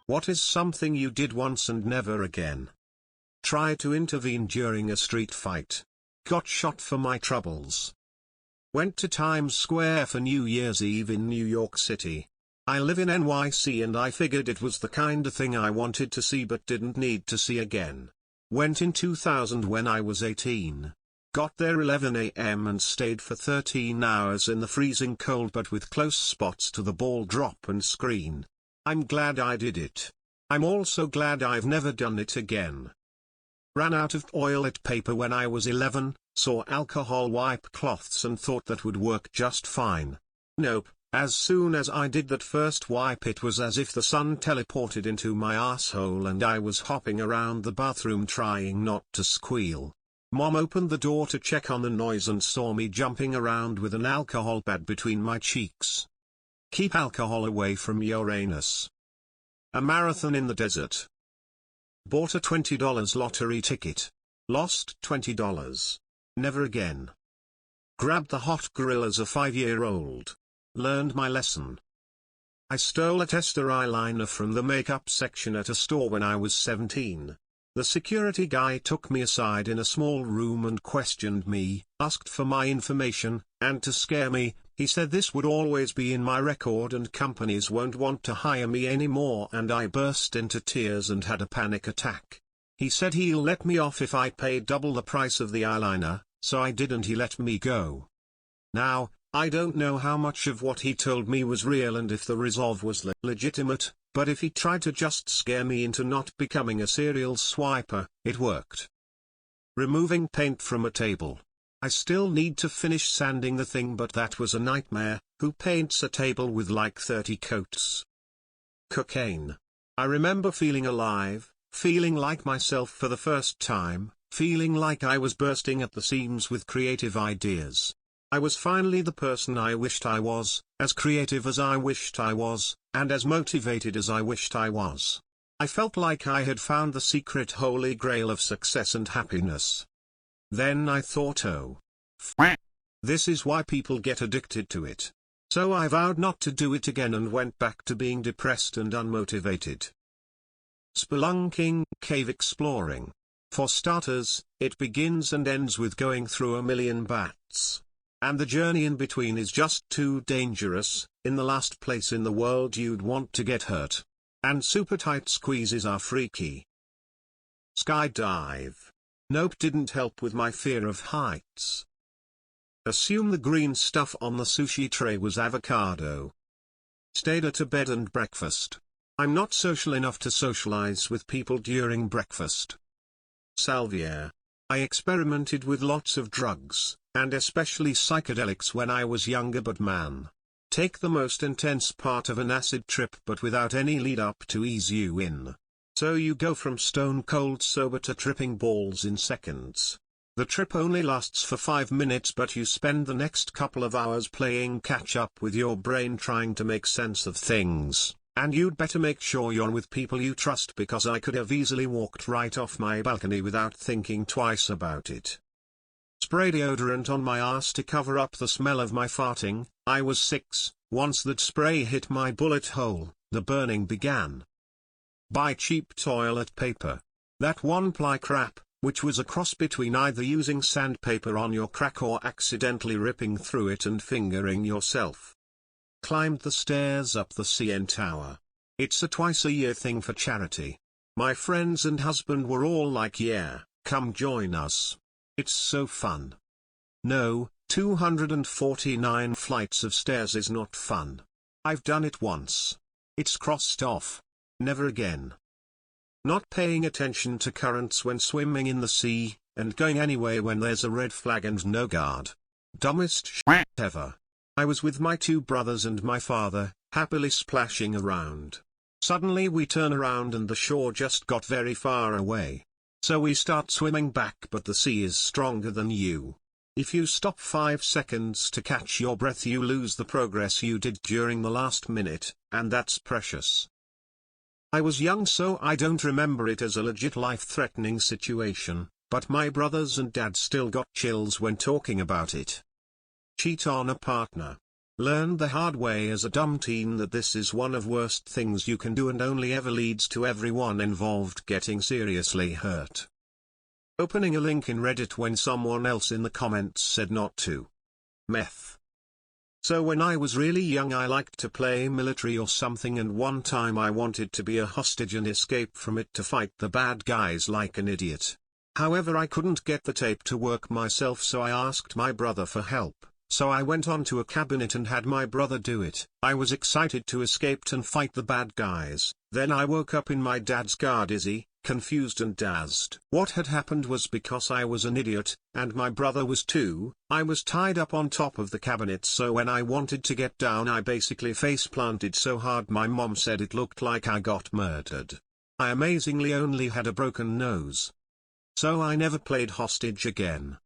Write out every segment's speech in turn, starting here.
What is something you did once and never again? Tried to intervene during a street fight. Got shot for my troubles. Went to Times Square for New Year's Eve in New York City. I live in NYC and I figured it was the kind of thing I wanted to see but didn't need to see again. Went in 2000 when I was 18. Got there 11 a.m. and stayed for 13 hours in the freezing cold but with close spots to the ball drop and screen. I'm glad I did it. I'm also glad I've never done it again. Ran out of toilet paper when I was 11, saw alcohol wipe cloths and thought that would work just fine. Nope, as soon as I did that first wipe it was as if the sun teleported into my asshole and I was hopping around the bathroom trying not to squeal. Mom opened the door to check on the noise and saw me jumping around with an alcohol pad between my cheeks. Keep alcohol away from your anus. A marathon in the desert. Bought a $20 lottery ticket. Lost $20. Never again. Grabbed the hot grill as a 5-year-old. Learned my lesson. I stole a tester eyeliner from the makeup section at a store when I was 17. The security guy took me aside in a small room and questioned me, asked for my information, and to scare me, he said this would always be in my record and companies won't want to hire me anymore, and I burst into tears and had a panic attack. He said he'll let me off if I paid double the price of the eyeliner, so I did and he let me go. Now, I don't know how much of what he told me was real and if the resolve was legitimate, but if he tried to just scare me into not becoming a serial swiper, it worked. Removing paint from a table. I still need to finish sanding the thing but that was a nightmare. Who paints a table with like 30 coats? Cocaine. I remember feeling alive, feeling like myself for the first time, feeling like I was bursting at the seams with creative ideas. I was finally the person I wished I was, as creative as I wished I was, and as motivated as I wished I was. I felt like I had found the secret holy grail of success and happiness. Then I thought, oh, this is why people get addicted to it. So I vowed not to do it again and went back to being depressed and unmotivated. Spelunking, cave exploring. For starters, it begins and ends with going through a million bats. And the journey in between is just too dangerous. In the last place in the world you'd want to get hurt. And super tight squeezes are freaky. Skydive. Nope, didn't help with my fear of heights. Assume the green stuff on the sushi tray was avocado. Stayed at a bed and breakfast. I'm not social enough to socialize with people during breakfast. Salvia. I experimented with lots of drugs, and especially psychedelics when I was younger, but man. Take the most intense part of an acid trip but without any lead up to ease you in. So you go from stone cold sober to tripping balls in seconds. The trip only lasts for 5 minutes but you spend the next couple of hours playing catch up with your brain trying to make sense of things. And you'd better make sure you're with people you trust because I could have easily walked right off my balcony without thinking twice about it. Spray deodorant on my ass to cover up the smell of my farting. I was 6, once that spray hit my bullet hole, the burning began. Buy cheap toilet paper. That one-ply crap, which was a cross between either using sandpaper on your crack or accidentally ripping through it and fingering yourself. Climbed the stairs up the CN Tower. It's a twice-a-year thing for charity. My friends and husband were all like, yeah, come join us. It's so fun. No, 249 flights of stairs is not fun. I've done it once. It's crossed off. Never again. Not paying attention to currents when swimming in the sea, and going anyway when there's a red flag and no guard. Dumbest shit ever. I was with my 2 brothers and my father, happily splashing around. Suddenly we turn around and the shore just got very far away. So we start swimming back but the sea is stronger than you. If you stop 5 seconds to catch your breath you lose the progress you did during the last minute, and that's precious. I was young so I don't remember it as a legit life-threatening situation, but my brothers and dad still got chills when talking about it. Cheat on a partner. Learned the hard way as a dumb teen that this is one of worst things you can do and only ever leads to everyone involved getting seriously hurt. Opening a link in Reddit when someone else in the comments said not to. Meth. So when I was really young I liked to play military or something, and one time I wanted to be a hostage and escape from it to fight the bad guys like an idiot. However, I couldn't get the tape to work myself, so I asked my brother for help. So I went onto a cabinet and had my brother do it. I was excited to escape and fight the bad guys. Then I woke up in my dad's car dizzy, confused and dazzled. What had happened was, because I was an idiot, and my brother was too, I was tied up on top of the cabinet, so when I wanted to get down I basically face planted so hard my mom said it looked like I got murdered. I amazingly only had a broken nose. So I never played hostage again.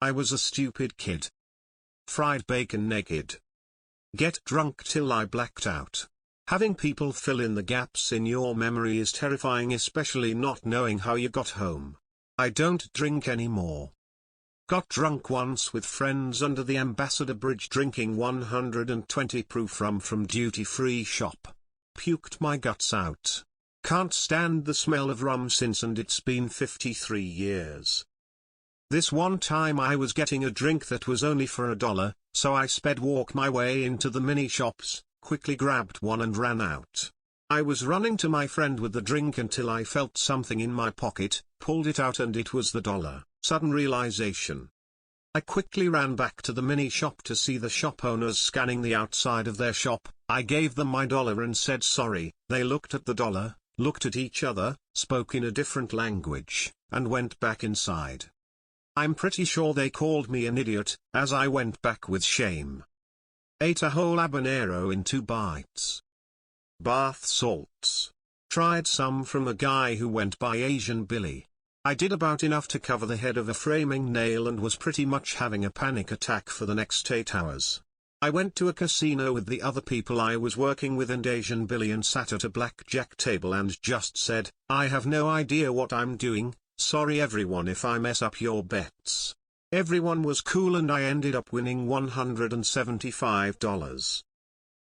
I was a stupid kid. Fried bacon naked. Get drunk till I blacked out. Having people fill in the gaps in your memory is terrifying, especially not knowing how you got home. I don't drink anymore. Got drunk once with friends under the Ambassador Bridge drinking 120 proof rum from duty-free shop. Puked my guts out. Can't stand the smell of rum since, and it's been 53 years. This one time I was getting a drink that was only for $1, so I sped walk my way into the mini shops, quickly grabbed one and ran out. I was running to my friend with the drink until I felt something in my pocket, pulled it out and it was the $1. Sudden realization. I quickly ran back to the mini shop to see the shop owners scanning the outside of their shop. I gave them my $1 and said sorry. They looked at the $1, looked at each other, spoke in a different language, and went back inside. I'm pretty sure they called me an idiot, as I went back with shame. Ate a whole habanero in 2 bites. Bath salts. Tried some from a guy who went by Asian Billy. I did about enough to cover the head of a framing nail and was pretty much having a panic attack for the next 8 hours. I went to a casino with the other people I was working with and Asian Billy and sat at a blackjack table and just said, I have no idea what I'm doing. Sorry everyone if I mess up your bets. Everyone was cool and I ended up winning $175.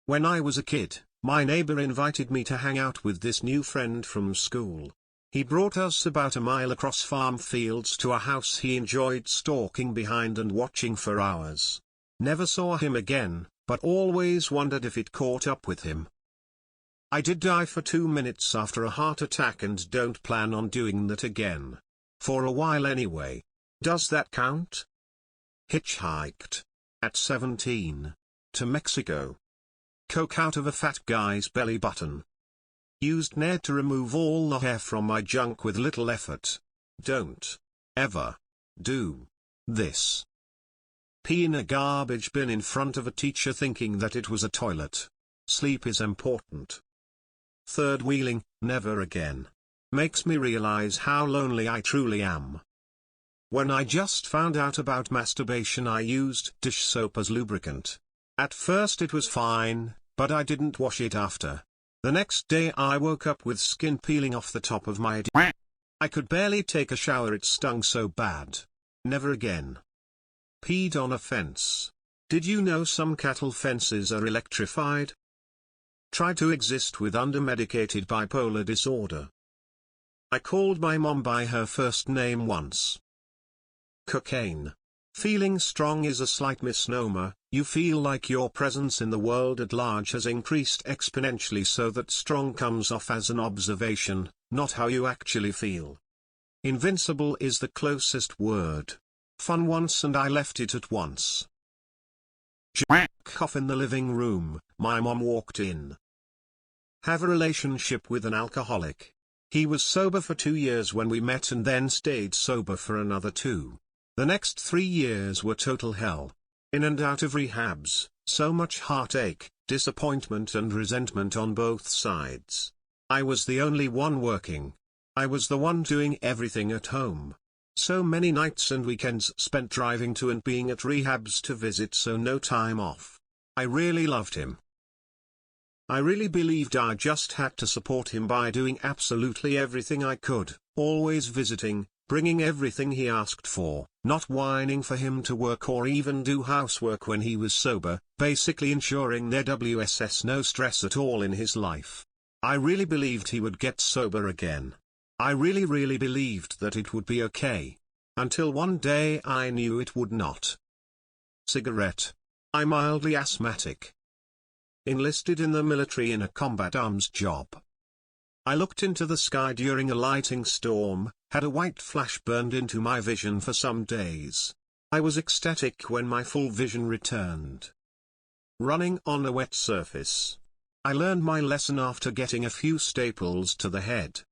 When I was a kid, my neighbor invited me to hang out with this new friend from school. He brought us about a mile across farm fields to a house he enjoyed stalking behind and watching for hours. Never saw him again, but always wondered if it caught up with him. I did die for 2 minutes after a heart attack and don't plan on doing that again. For a while anyway. Does that count? Hitchhiked. At 17. To Mexico. Coke out of a fat guy's belly button. Used Nair to remove all the hair from my junk with little effort. Don't. Ever. Do. This. Pee in a garbage bin in front of a teacher thinking that it was a toilet. Sleep is important. Third wheeling, never again. Makes me realize how lonely I truly am. When I just found out about masturbation I used dish soap as lubricant. At first it was fine, but I didn't wash it after. The next day I woke up with skin peeling off the top of my dick. I could barely take a shower, it stung so bad. Never again. Peed on a fence. Did you know some cattle fences are electrified? Try to exist with under-medicated bipolar disorder. I called my mom by her first name once. Cocaine. Feeling strong is a slight misnomer. You feel like your presence in the world at large has increased exponentially so that strong comes off as an observation, not how you actually feel. Invincible is the closest word. Fun once and I left it at once. Jack off in the living room, my mom walked in. Have a relationship with an alcoholic. He was sober for 2 years when we met and then stayed sober for another 2. The next 3 years were total hell. In and out of rehabs, so much heartache, disappointment and resentment on both sides. I was the only one working. I was the one doing everything at home. So many nights and weekends spent driving to and being at rehabs to visit, so no time off. I really loved him. I really believed I just had to support him by doing absolutely everything I could, always visiting, bringing everything he asked for, not whining for him to work or even do housework when he was sober, basically ensuring there was no stress at all in his life. I really believed he would get sober again. I really believed that it would be okay. Until one day I knew it would not. Cigarette. I'm mildly asthmatic. Enlisted in the military in a combat arms job. I looked into the sky during a lightning storm, had a white flash burned into my vision for some days. I was ecstatic when my full vision returned. Running on a wet surface. I learned my lesson after getting a few staples to the head.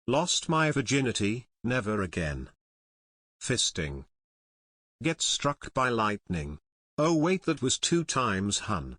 Lost my virginity, never again. Fisting. Get struck by lightning. Oh wait, that was 2 times, hun.